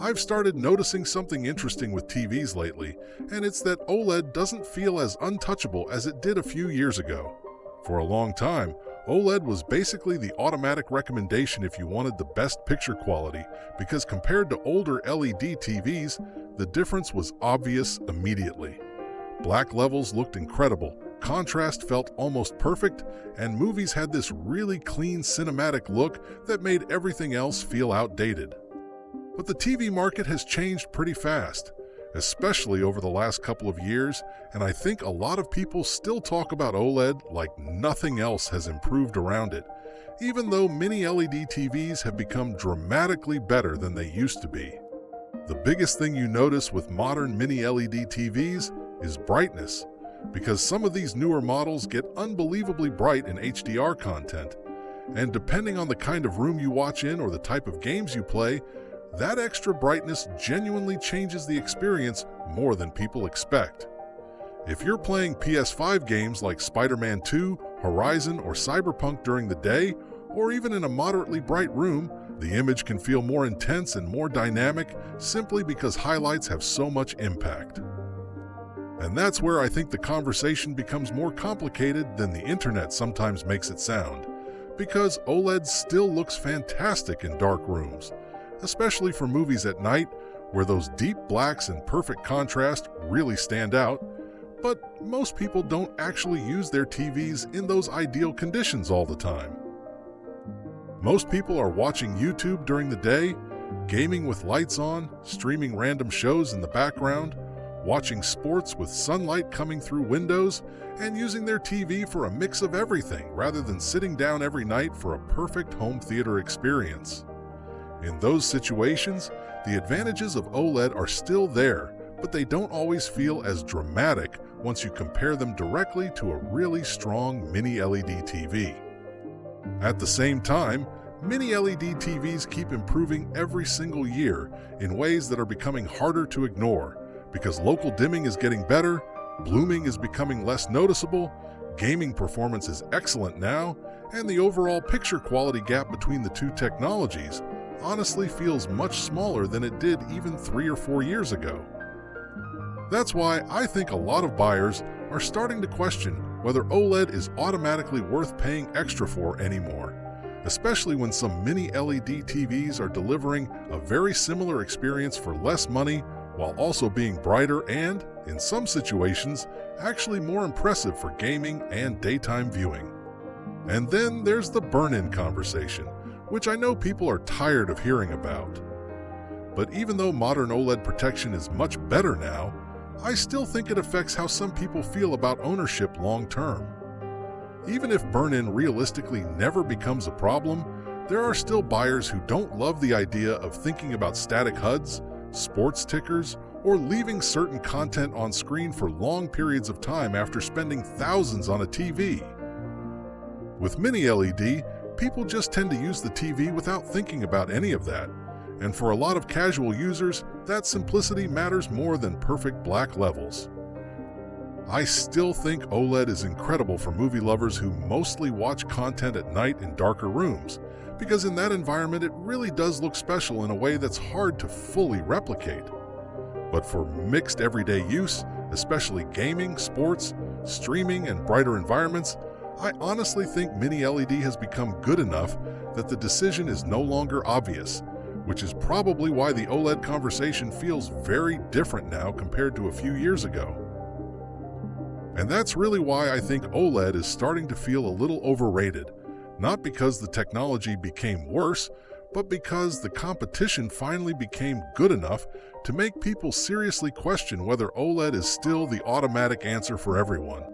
I've started noticing something interesting with TVs lately, and it's that OLED doesn't feel as untouchable as it did a few years ago. For a long time, OLED was basically the automatic recommendation if you wanted the best picture quality, because compared to older LED TVs, the difference was obvious immediately. Black levels looked incredible, contrast felt almost perfect, and movies had this really clean cinematic look that made everything else feel outdated. But the TV market has changed pretty fast, especially over the last couple of years, and I think a lot of people still talk about OLED like nothing else has improved around it, even though mini LED TVs have become dramatically better than they used to be. The biggest thing you notice with modern mini LED TVs is brightness, because some of these newer models get unbelievably bright in HDR content, and depending on the kind of room you watch in or the type of games you play, that extra brightness genuinely changes the experience more than people expect. If you're playing PS5 games like Spider-Man 2, Horizon, or Cyberpunk during the day, or even in a moderately bright room, the image can feel more intense and more dynamic simply because highlights have so much impact. And that's where I think the conversation becomes more complicated than the internet sometimes makes it sound, because OLED still looks fantastic in dark rooms, especially for movies at night where those deep blacks and perfect contrast really stand out, but most people don't actually use their TVs in those ideal conditions all the time. Most people are watching YouTube during the day, gaming with lights on, streaming random shows in the background, watching sports with sunlight coming through windows, and using their TV for a mix of everything rather than sitting down every night for a perfect home theater experience. In those situations, the advantages of OLED are still there, but they don't always feel as dramatic once you compare them directly to a really strong mini LED TV. At the same time, mini LED TVs keep improving every single year in ways that are becoming harder to ignore, because local dimming is getting better, blooming is becoming less noticeable, gaming performance is excellent now, and the overall picture quality gap between the two technologies honestly feels much smaller than it did even 3 or 4 years ago. That's why I think a lot of buyers are starting to question whether OLED is automatically worth paying extra for anymore, especially when some mini LED TVs are delivering a very similar experience for less money while also being brighter and, in some situations, actually more impressive for gaming and daytime viewing. And then there's the burn-in conversation, which I know people are tired of hearing about. But even though modern OLED protection is much better now, I still think it affects how some people feel about ownership long-term. Even if burn-in realistically never becomes a problem, there are still buyers who don't love the idea of thinking about static HUDs, sports tickers, or leaving certain content on screen for long periods of time after spending thousands on a TV. With mini LED, people just tend to use the TV without thinking about any of that, and for a lot of casual users, that simplicity matters more than perfect black levels. I still think OLED is incredible for movie lovers who mostly watch content at night in darker rooms, because in that environment it really does look special in a way that's hard to fully replicate. But for mixed everyday use, especially gaming, sports, streaming, and brighter environments, I honestly think mini LED has become good enough that the decision is no longer obvious, which is probably why the OLED conversation feels very different now compared to a few years ago. And that's really why I think OLED is starting to feel a little overrated, not because the technology became worse, but because the competition finally became good enough to make people seriously question whether OLED is still the automatic answer for everyone.